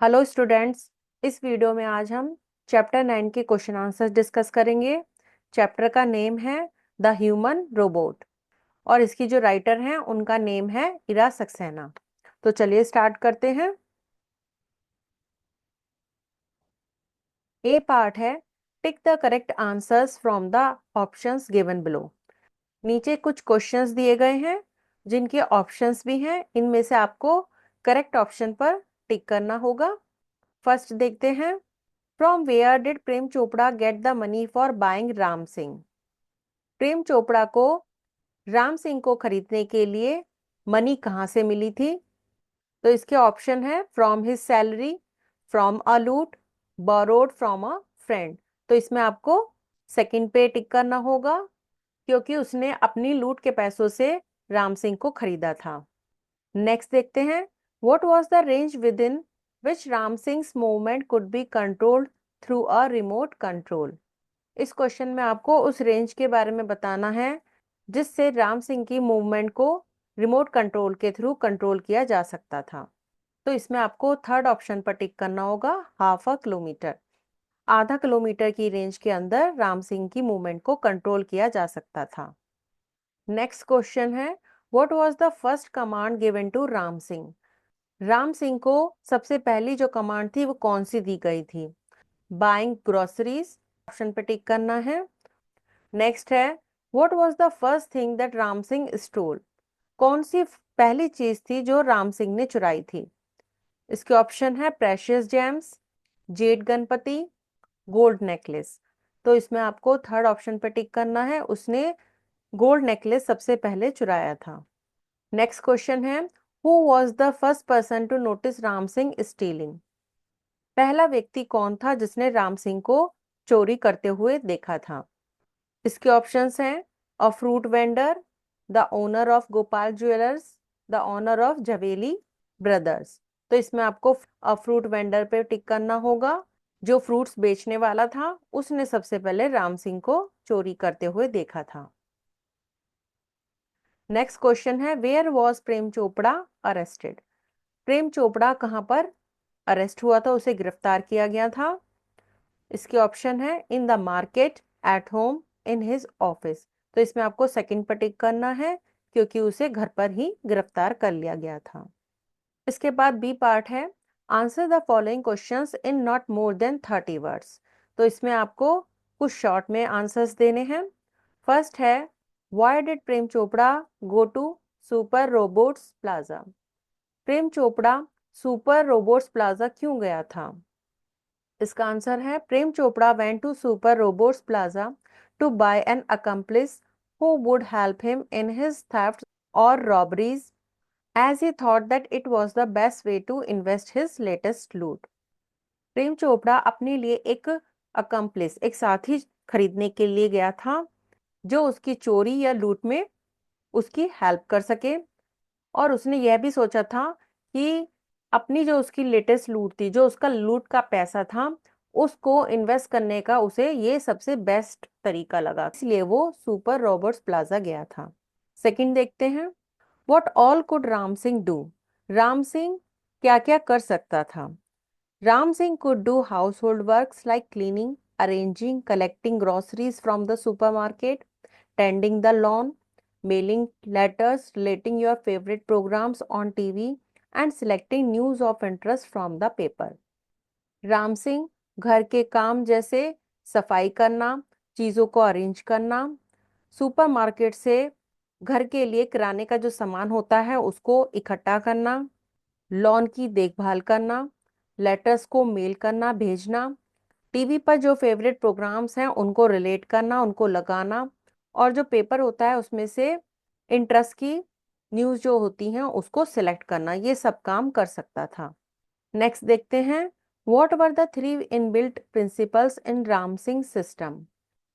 Hello students. इस video में आज हम चैप्टर 9 के क्वेश्चन आंसर्स डिस्कस करेंगे। चैप्टर का नेम है द ह्यूमन रोबोट और इसकी जो राइटर हैं उनका नेम है इरा सक्सेना। तो चलिए स्टार्ट करते हैं। ए पार्ट है tick the correct answers from the options given below. नीचे कुछ क्वेश्चंस दिए गए हैं जिनके ऑप्शंस भी हैं। इनमें से आपको करेक्ट ऑप्शन पर टिक करना होगा। फर्स्ट देखते हैं, from where did Prem Chopra get the money for buying Ram Singh. Prem Chopra को राम सिंह को खरीदने के लिए मनी कहाँ से मिली थी? तो इसके ऑप्शन है from his salary, from a लूट, बोरोड फ्रॉम अ फ्रेंड। तो इसमें आपको सेकंड पे टिक करना होगा क्योंकि उसने अपनी लूट के पैसों से राम सिंह को खरीदा था। नेक्स्ट देखते हैं, what was the range with in which Ram Singh movement could be controlled through a remote control. इस क्वेश्चन में आपको उस रेंज के बारे में बताना है जिससे राम सिंह की मूवमेंट को रिमोट कंट्रोल के थ्रू कंट्रोल किया जा सकता था। तो इसमें आपको थर्ड ऑप्शन पर टिक करना होगा, हाफ अ किलोमीटर। आधा किलोमीटर की रेंज के अंदर राम सिंह की मूवमेंट को कंट्रोल किया जा सकता था। नेक्स्ट क्वेश्चन है, what was the first command given to Ram Singh. Ram Singh को सबसे पहली जो कमांड थी वो कौन सी दी गई थी? बाइंग ग्रोसरीज, ऑप्शन पे टिक करना है। नेक्स्ट है, what was the first thing that Ram Singh stole. कौन सी पहली चीज थी जो राम सिंह ने चुराई थी? इसके ऑप्शन है precious James, Z Ganpati, gold necklace. तो इसमें आपको थर्ड ऑप्शन पे टिक करना है, उसने गोल्ड नेकलेस सबसे पहले चुराया था। नेक्स्ट क्वेश्चन है, who was the first person to notice Ram Singh stealing. पहला व्यक्ति कौन था जिसने राम सिंह को चोरी करते हुए देखा था? इसके ऑप्शंस हैं a fruit vendor, the owner of Gopal jewellers, the owner of Jhaveli brothers. तो इसमें आपको अ फ्रूट वेंडर पे टिक करना होगा। जो फ्रूट्स बेचने वाला था उसने सबसे पहले राम सिंह को चोरी करते हुए देखा था। नेक्स्ट क्वेश्चन है, where was Prem Chopra arrested. Prem Chopra कहां पर अरेस्ट हुआ था, उसे गिरफ्तार किया गया था? इसके ऑप्शन है in the market, at home, in his office. तो इसमें आपको सेकंड पर टिक करना है क्योंकि उसे घर पर ही गिरफ्तार कर लिया गया था। इसके बाद बी पार्ट है, answer the following questions in not more than 30 words. तो इसमें आपको कुछ शॉर्ट में आंसर्स देने हैं। फर्स्ट है, why did Prem Chopra go to Super Robots Plaza. Prem Chopra Super Robots Plaza क्यों गया था? इसका आंसर है, Prem Chopra went to Super Robots Plaza to buy an accomplice who would help him in his thefts or robberies as he thought that it was the best way to invest his latest loot। Prem Chopra अपने लिए एक accomplice, एक साथी खरीदने के लिए गया था जो उसकी चोरी या लूट में उसकी हेल्प कर सके। और उसने यह भी सोचा था कि अपनी जो उसकी लेटेस्ट लूट थी, जो उसका लूट का पैसा था, उसको इन्वेस्ट करने का उसे ये सबसे बेस्ट तरीका लगा, इसलिए वो सुपर रॉबर्ट्स प्लाजा गया था। सेकंड देखते हैं, what all could Ram Singh do. Ram Singh क्या क्या कर सकता था? Ram Singh could do house hold works like cleaning, arranging, collecting groceries from the supermarket, tending the lawn, mailing letters, relating your favorite programs on TV, and selecting news of interest from the paper। Ram Singh घर के काम जैसे सफाई करना, चीज़ों को arrange करना, supermarket से घर के लिए किराने का जो सामान होता है उसको इकट्ठा करना, लॉन की देखभाल करना, लेटर्स को मेल करना भेजना, टीवी पर जो फेवरेट प्रोग्राम्स हैं उनको रिलेट करना, उनको लगाना, और जो पेपर होता है उसमें से इंटरेस्ट की न्यूज़ जो होती हैं उसको सिलेक्ट करना, ये सब काम कर सकता था। नेक्स्ट देखते हैं, what were the 3 inbuilt principles in Ram Singh system.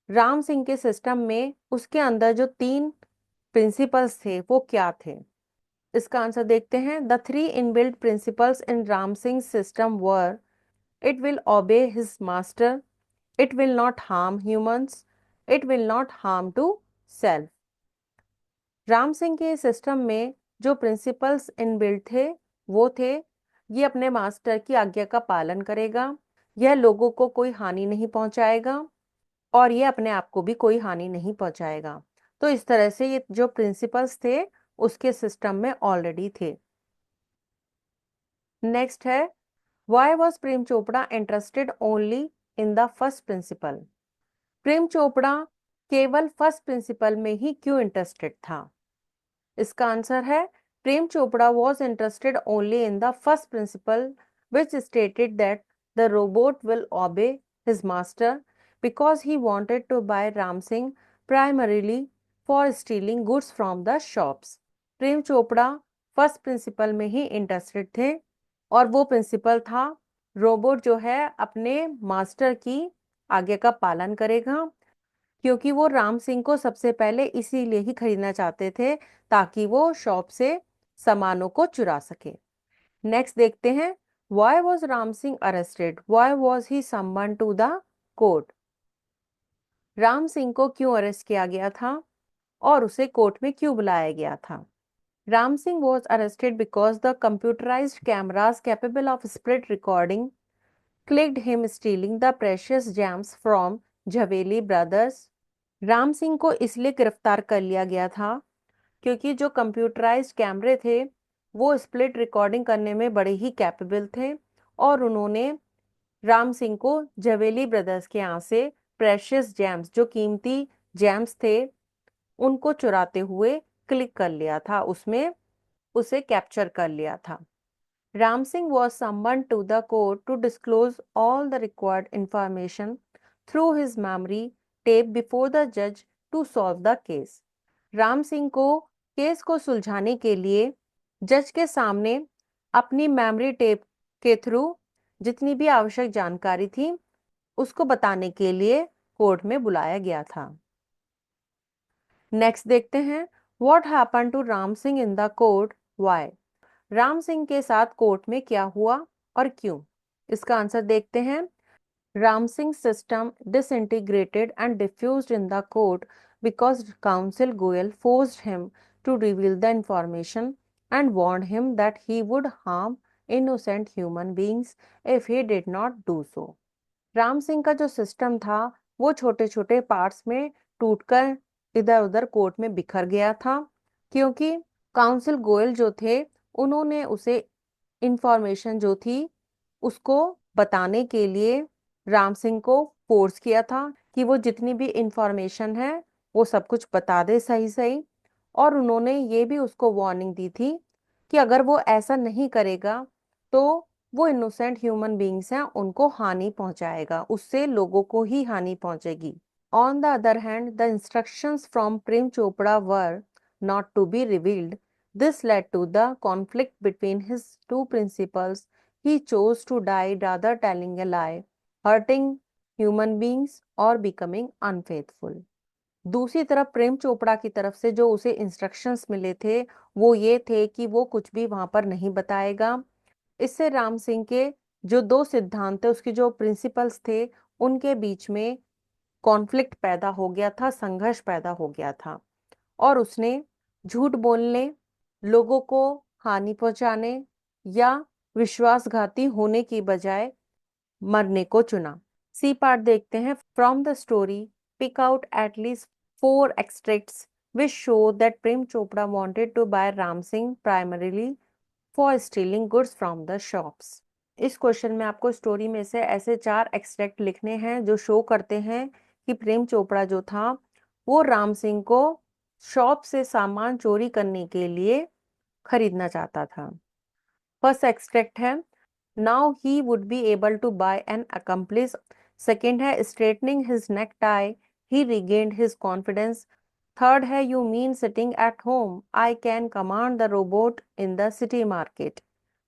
Ram Singh के सिस्टम में उसके अंदर जो 3 प्रिंसिपल्स थे वो क्या थे? इसका आंसर देखते हैं, the 3 inbuilt principles in Ram Singh system were, it will obey his master, it will not harm humans, it will not harm to self। Ram Singh के सिस्टम में जो प्रिंसिपल्स इनबिल्ट थे वो थे, ये अपने मास्टर की आज्ञा का पालन करेगा, यह लोगों को कोई हानि नहीं पहुंचाएगा और ये अपने आप को भी कोई हानि नहीं पहुंचाएगा। तो इस तरह से ये जो प्रिंसिपल्स थे उसके सिस्टम में ऑलरेडी थे। नेक्स्ट है, why was Prem Chopra interested only in the first principle? Prem Chopra केवल फर्स्ट प्रिंसिपल में ही क्यों इंटरेस्टेड था? इसका आंसर है, Prem Chopra was interested only in the first principle which stated that the robot will obey his master because he wanted to buy Ram Singh primarily for stealing goods from the shops। Prem Chopra first principle में ही interested थे और वो principal था, robot जो है अपने master की आज्ञा का पालन करेगा, क्योंकि वो राम सिंह को सबसे पहले इसीलिए ही खरीदना चाहते थे ताकि वो शॉप से सामानों को चुरा सके। नेक्स्ट देखते हैं, why was Ram Singh arrested? Why was he summon to the court? Ram Singh को क्यों अरेस्ट किया गया था और उसे कोर्ट में क्यों बुलाया गया था? Ram Singh was arrested because the computerised cameras capable of split recording clicked him stealing the precious gems from Jhaveli brothers. Ram Singh को इसलिए गिरफ्तार कर लिया गया था क्योंकि जो कंप्यूटराइज्ड कैमरे थे वो स्प्लिट रिकॉर्डिंग करने में बड़े ही कैपेबल थे और उन्होंने राम सिंह को झवेली ब्रदर्स के यहाँ से प्रेशियस जेम्स, जो कीमती जेम्स थे, उनको चुराते हुए क्लिक कर लिया था, उसमें उसे कैप्चर कर लिया था। Ram Singh was summoned to the court to disclose all the required information through his memory tape before the judge to solve the case। Ram Singh को केस को सुलझाने के लिए जज के सामने अपनी मेमोरी टेप के थ्रू जितनी भी आवश्यक जानकारी थी उसको बताने के लिए कोर्ट में बुलाया गया था। नेक्स्ट देखते हैं, what happened to Ram Singh in the court? Why? Ram Singh के साथ कोर्ट में क्या हुआ और क्यों? इसका आंसर देखते हैं, Ram Singh system disintegrated and diffused in the court because counsel Goyal forced him to reveal the information and warned him that he would harm innocent human beings if he did not do so। Ram Singh का जो system था वो छोटे छोटे parts में टूटकर इधर उधर कोर्ट में बिखर गया था, क्योंकि काउंसिल गोयल जो थे उन्होंने उसे इंफॉर्मेशन जो थी उसको बताने के लिए राम सिंह को फोर्स किया था कि वो जितनी भी इंफॉर्मेशन है वो सब कुछ बता दे सही सही, और उन्होंने ये भी उसको वार्निंग दी थी कि अगर वो ऐसा नहीं करेगा तो वो इनोसेंट ह्यूमन बींग्स हैं उनको हानि पहुंचाएगा, उससे लोगों को ही हानि पहुंचेगी। On the other hand the instructions from Prem Chopra were not to be revealed. This led to the conflict between his two principles. He chose to die rather telling a lie, hurting human beings or becoming unfaithful। दूसरी तरफ प्रेम चोपड़ा की तरफ से जो उसे instructions मिले थे वो ये थे कि वो कुछ भी वहां पर नहीं बताएगा। इससे राम सिंह के जो दो सिद्धांत थे, उसके जो प्रिंसिपल्स थे, उनके बीच में कॉन्फ्लिक्ट पैदा हो गया था, संघर्ष पैदा हो गया था और उसने झूठ बोलने, लोगों को हानि पहुंचाने या विश्वासघाती होने की बजाय मरने को चुना। सी पार्ट देखते हैं, from the story pick out at least 4 extracts which show that Prem Chopra wanted to buy Ram Singh primarily for stealing goods from the shops। इस क्वेश्चन में आपको स्टोरी में से ऐसे 4 एक्सट्रैक्ट लिखने हैं जो शो करते हैं कि प्रेम चोपड़ा जो था वो राम सिंह को शॉप से सामान चोरी करने के लिए खरीदना चाहता था। फर्स्ट एक्सट्रैक्ट है, now he would be able to buy an accomplice. Second है, straightening his neck tie he regained his confidence. Third है, you mean sitting at home I can command the robot in the city market.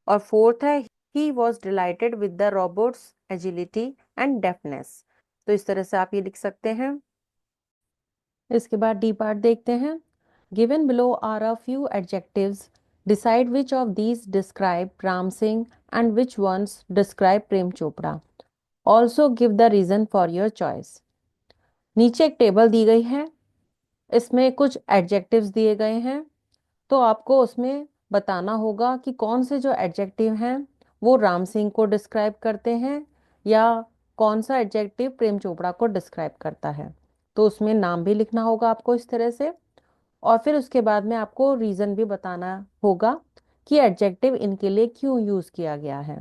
और fourth है, he was delighted with the robot's agility and deftness. तो इस तरह से आप ये लिख सकते हैं। इसके बाद डी पार्ट देखते हैं, given below are a few adjectives, decide which of these describe Ram Singh and which ones describe Prem Chopra. Also give the reason for your choice. नीचे एक टेबल दी गई है, इसमें कुछ एडजेक्टिव्स दिए गए हैं, तो आपको उसमें बताना होगा कि कौन से जो एडजेक्टिव हैं वो राम सिंह को डिस्क्राइब करते हैं या कौन सा एडजेक्टिव प्रेम चोपड़ा को डिस्क्राइब करता है। तो उसमें नाम भी लिखना होगा आपको इस तरह से, और फिर उसके बाद में आपको रीजन भी बताना होगा कि एडजेक्टिव इनके लिए क्यों यूज किया गया है।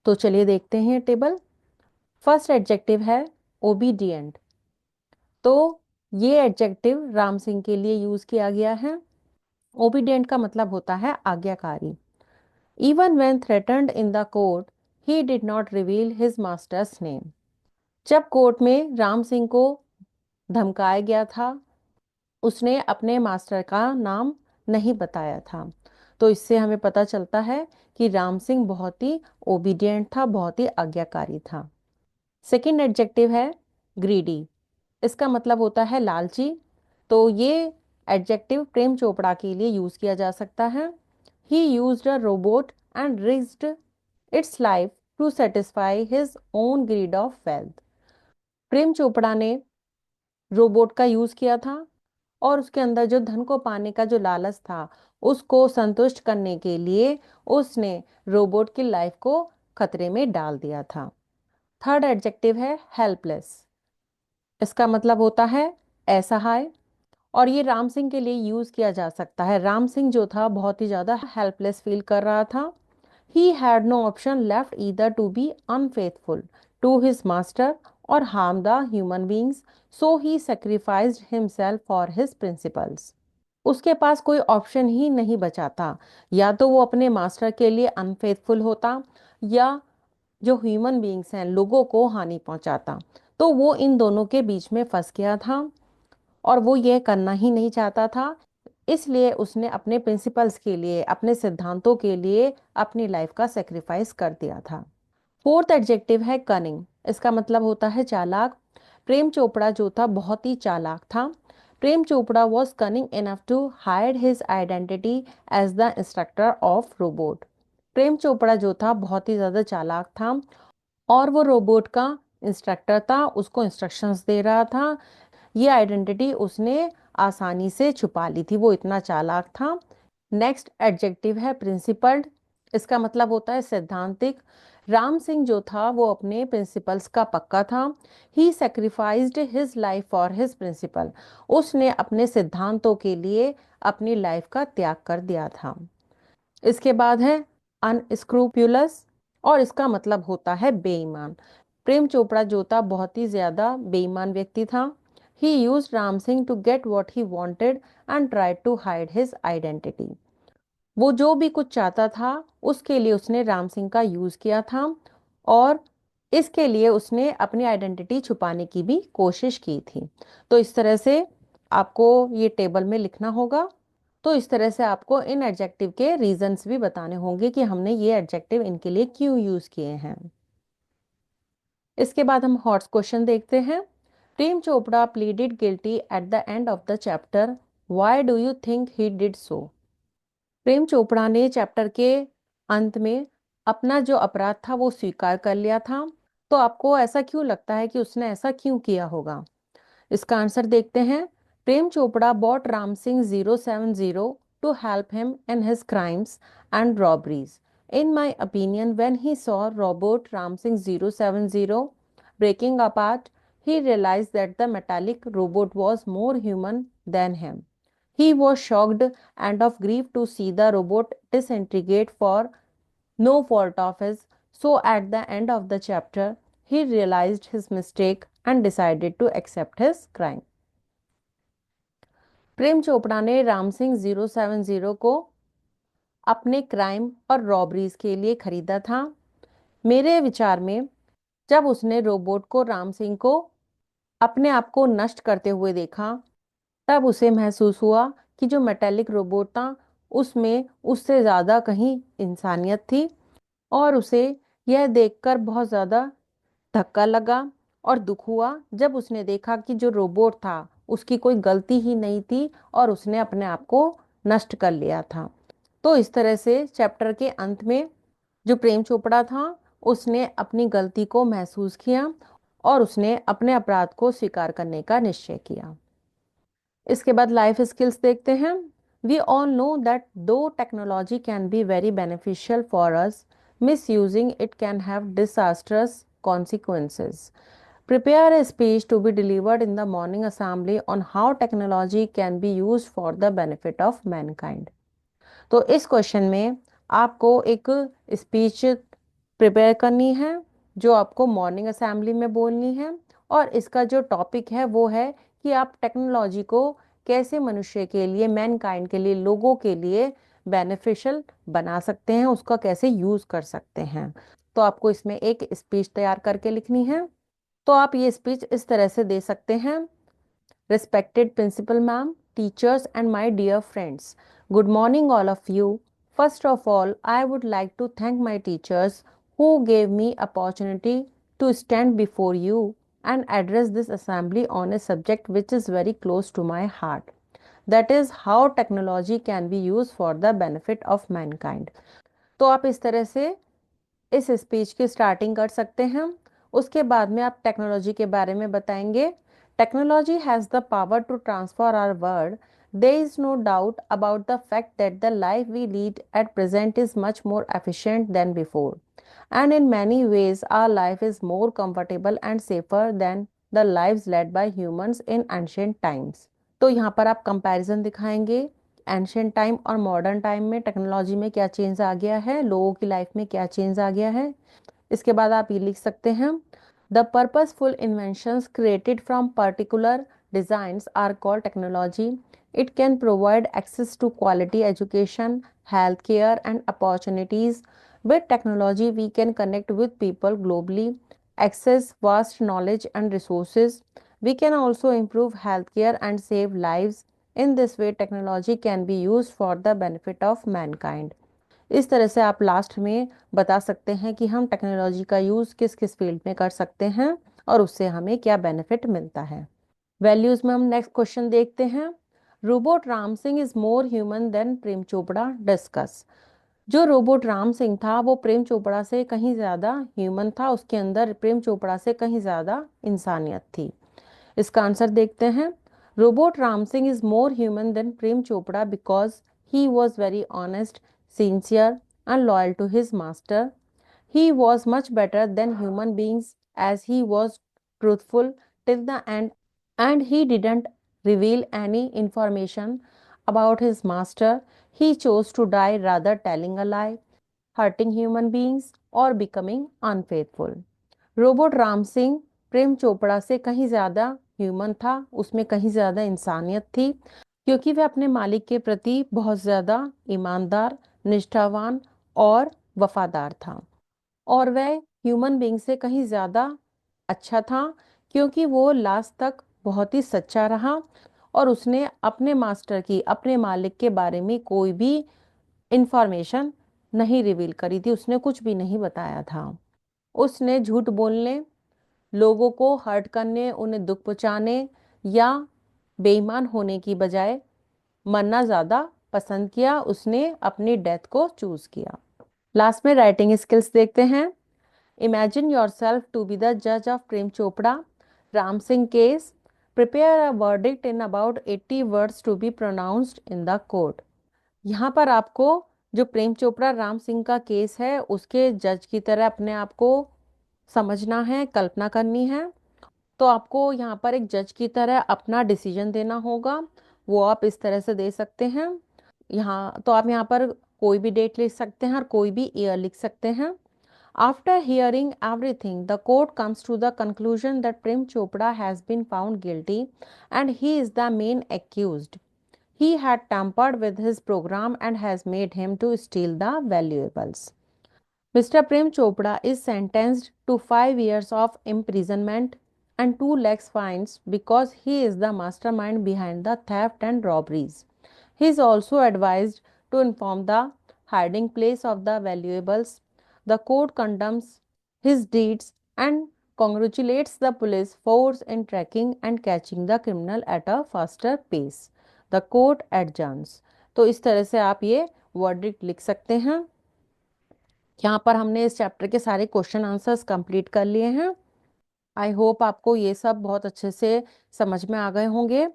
तो चलिए देखते हैं टेबल। फर्स्ट एडजेक्टिव है ओबीडिएंट। तो ये एडजेक्टिव राम सिंह के लिए यूज किया गया है। ओबीडिएंट का मतलब होता है आज्ञाकारी। Even when threatened in the court he did not reveal his masters name. जब कोर्ट में राम सिंह को धमकाया गया था, उसने अपने मास्टर का नाम नहीं बताया था। तो इससे हमें पता चलता है कि राम सिंह बहुत ही ओबीडिएंट था, बहुत ही आज्ञाकारी था। सेकंड एडजेक्टिव है ग्रीडी। इसका मतलब होता है लालची। तो ये एडजेक्टिव प्रेम चोपड़ा के लिए यूज किया जा सकता है। He used a robot and risked its life to satisfy his own greed of wealth. Prem Chopra ने रोबोट का यूज किया था और उसके अंदर जो धन को पाने का जो लालच था, उसको संतुष्ट करने के लिए उसने रोबोट की लाइफ को खतरे में डाल दिया था। थर्ड एडजेक्टिव है हेल्पलेस। इसका मतलब होता है असहाय, और ये राम सिंह के लिए यूज किया जा सकता है। राम सिंह जो था बहुत ही ज्यादा हेल्पलेस फील कर रहा था। He had no option left either to be unfaithful to his master और harm the human beings, so he sacrificed himself for his principles. उसके पास कोई ऑप्शन ही नहीं बचा था, या तो वो अपने मास्टर के लिए अनफेथफुल होता या जो ह्यूमन बींग्स हैं, लोगों को हानि पहुंचाता। तो वो इन दोनों के बीच में फंस गया था और वो ये करना ही नहीं चाहता था। इसलिए उसने अपने प्रिंसिपल्स के लिए, अपने सिद्धांतों के लिए अपनी लाइफ का सेक्रीफाइस कर दिया था। फोर्थ एडजेक्टिव है कनिंग। इसका मतलब होता है चालाक। प्रेम चोपड़ा जो था बहुत ही चालाक था। Prem Chopra was cunning enough to hide his identity as the instructor of robot. Prem Chopra जो था बहुत ही ज्यादा चालाक था और वो रोबोट का इंस्ट्रक्टर था, उसको इंस्ट्रक्शंस दे रहा था। ये आइडेंटिटी उसने आसानी से छुपा ली थी, वो इतना चालाक था। नेक्स्ट एडजेक्टिव है प्रिंसिपल्ड। इसका मतलब होता है सैद्धांतिक। राम सिंह जो था वो अपने प्रिंसिपल्स का पक्का था। He sacrificed his life for his principle. उसने अपने सिद्धांतों के लिए अपनी लाइफ का त्याग कर दिया था। इसके बाद है अनस्क्रूपुलस, और इसका मतलब होता है बेईमान। प्रेम चोपड़ा जो था बहुत ही ज्यादा बेईमान व्यक्ति था। He use Ram Singh to get what he wanted and try to hide his identity. वो जो भी कुछ चाहता था उसके लिए उसने राम सिंह का यूज किया था, और इसके लिए उसने अपनी आइडेंटिटी छुपाने की भी कोशिश की थी। तो इस तरह से आपको ये टेबल में लिखना होगा। तो इस तरह से आपको इन एडजेक्टिव के रीजंस भी बताने होंगे कि हमने ये एडजेक्टिव इनके लिए क्यों यूज किए हैं। इसके बाद हम हॉट्स क्वेश्चन देखते हैं। Prem Chopra pleaded guilty at the end of the chapter, why do you think he did so. Prem Chopra ने चैप्टर के अंत में अपना जो अपराध था वो स्वीकार कर लिया था। तो आपको ऐसा क्यों लगता है कि उसने ऐसा क्यों किया होगा? इसका आंसर देखते हैं। Prem Chopra bought Ram Singh 070 to help him in his crimes and robberies. In my opinion when he saw robot Ram Singh 070 breaking apart, he realized that the metallic robot was more human than him. He was shocked and of grief to see the robot disintegrate for no fault of his. So, at the end of the chapter, he realized his mistake and decided to accept his crime. प्रेम चोपड़ा ने राम सिंह 070 को अपने crime और robberies के लिए खरीदा था। मेरे विचार में जब उसने रोबोट को, राम सिंह को, अपने आप को नष्ट करते हुए देखा, तब उसे महसूस हुआ कि जो मेटेलिक रोबोट था उसमें उससे ज्यादा कहीं इंसानियत थी, और उसे यह देखकर बहुत ज्यादा धक्का लगा और दुख हुआ जब उसने देखा कि जो रोबोट था उसकी कोई गलती ही नहीं थी और उसने अपने आप को नष्ट कर लिया था। तो इस तरह से चैप्टर के अंत में जो प्रेम चोपड़ा था उसने अपनी गलती को महसूस किया और उसने अपने अपराध को स्वीकार करने का निश्चय किया। इसके बाद लाइफ स्किल्स देखते हैं। वी ऑल नो दैट दो technology can be very beneficial for us, Misusing it can have disastrous consequences. Prepare a speech to be delivered in the morning assembly on how technology can be used for the benefit of mankind. तो इस question में आपको एक speech prepare करनी है जो आपको morning assembly में बोलनी है, और इसका जो टॉपिक है वो है कि आप टेक्नोलॉजी को कैसे मनुष्य के लिए, मैनकाइंड के लिए, लोगों के लिए बेनिफिशियल बना सकते हैं, उसका कैसे यूज कर सकते हैं। तो आपको इसमें एक स्पीच तैयार करके लिखनी है। तो आप ये स्पीच इस तरह से दे सकते हैं। Respected Principal Ma'am, teachers, and my dear friends, good morning, all of you. First of all, I would like to thank my teachers who gave me opportunity to stand before you and address this assembly on a subject which is very close to my heart. That is how technology can be used for the benefit of mankind. तो आप इस तरह से इस speech की starting कर सकते हैं। उसके बाद में आप टेक्नोलॉजी के बारे में बताएंगे। Technology has the power to transform our world. There is no doubt about the fact that the life we lead at present is much more efficient than before. And in many ways, our life is more comfortable and safer than the lives led by humans in ancient times. तो यहाँ पर आप comparison दिखाएंगे ancient time और modern time में technology में क्या change आ गया है, लोगों की लाइफ में क्या चेंज आ गया है। इसके बाद आप ये लिख सकते हैं, the purposeful inventions created from particular designs are called technology. It can provide access to quality education, health care and opportunities. With technology, we can connect with people globally, access vast knowledge and resources. We can also improve healthcare and save lives. In this way, technology can be used for the benefit of mankind. इस तरह से आप last में बता सकते हैं कि हम टेक्नोलॉजी का यूज़ किस किस फील्ड में कर सकते हैं और उससे हमें क्या बेनिफिट मिलता है। वैल्यूज में हम नेक्स्ट क्वेश्चन देखते हैं। Robot Ram Singh is more human than Prem Chopra, discuss. जो रोबोट राम सिंह था वो प्रेम चोपड़ा से कहीं ज़्यादा ह्यूमन था, उसके अंदर प्रेम चोपड़ा से कहीं ज़्यादा इंसानियत थी। इसका आंसर देखते हैं। Robot Ram Singh is more human than Prem Chopra because he was very honest, sincere and loyal to his master. He was much better than human beings as he was truthful till the end, and he didn't reveal any information about his master. He chose to die rather telling a lie, hurting human beings, or becoming unfaithful. Robot Ram Singh Prem Chopra से कहीं ज़्यादा human था, उसमें कहीं ज़्यादा इंसानियत थी, क्योंकि वह अपने मालिक के प्रति बहुत ज़्यादा ईमानदार, निष्ठावान और वफादार था। और वह ह्यूमन बीइंग से कहीं ज़्यादा अच्छा था, क्योंकि वो लास्ट तक बहुत ही सच्चा रहा और उसने अपने मास्टर की, अपने मालिक के बारे में कोई भी इंफॉर्मेशन नहीं रिवील करी थी, उसने कुछ भी नहीं बताया था। उसने झूठ बोलने, लोगों को हर्ट करने, उन्हें दुख पहुंचाने या बेईमान होने की बजाय मरना ज़्यादा पसंद किया। उसने अपनी डेथ को चूज़ किया। लास्ट में राइटिंग स्किल्स देखते हैं। Imagine yourself to be the judge of Prem Chopra Ram Singh case. Prepare a verdict in about 80 words to be pronounced in the court. यहाँ पर आपको जो प्रेम चोपड़ा राम सिंह का केस है उसके जज की तरह अपने आप को समझना है, कल्पना करनी है। तो आपको यहाँ पर एक जज की तरह अपना डिसीजन देना होगा, वो आप इस तरह से दे सकते हैं। यहाँ तो आप यहाँ पर कोई भी डेट लिख सकते हैं और कोई भी ईयर लिख सकते हैं। After hearing everything, the court comes to the conclusion that Prem Chopra has been found guilty and he is the main accused. He had tampered with his program and has made him to steal the valuables. Mr. Prem Chopra is sentenced to 5 years of imprisonment and 2 lakhs fines because he is the mastermind behind the theft and robberies. He is also advised to inform the hiding place of the valuables. The court condemns his deeds and congratulates the police force in tracking and catching the criminal at a faster pace. The court adjourns. तो इस तरह से आप ये verdict लिख सकते हैं। यहाँ पर हमने इस चैप्टर के सारे क्वेश्चन आंसर्स कंप्लीट कर लिए हैं। आई होप आपको ये सब बहुत अच्छे से समझ में आ गए होंगे।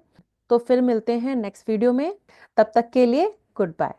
तो फिर मिलते हैं नेक्स्ट वीडियो में, तब तक के लिए गुड बाय।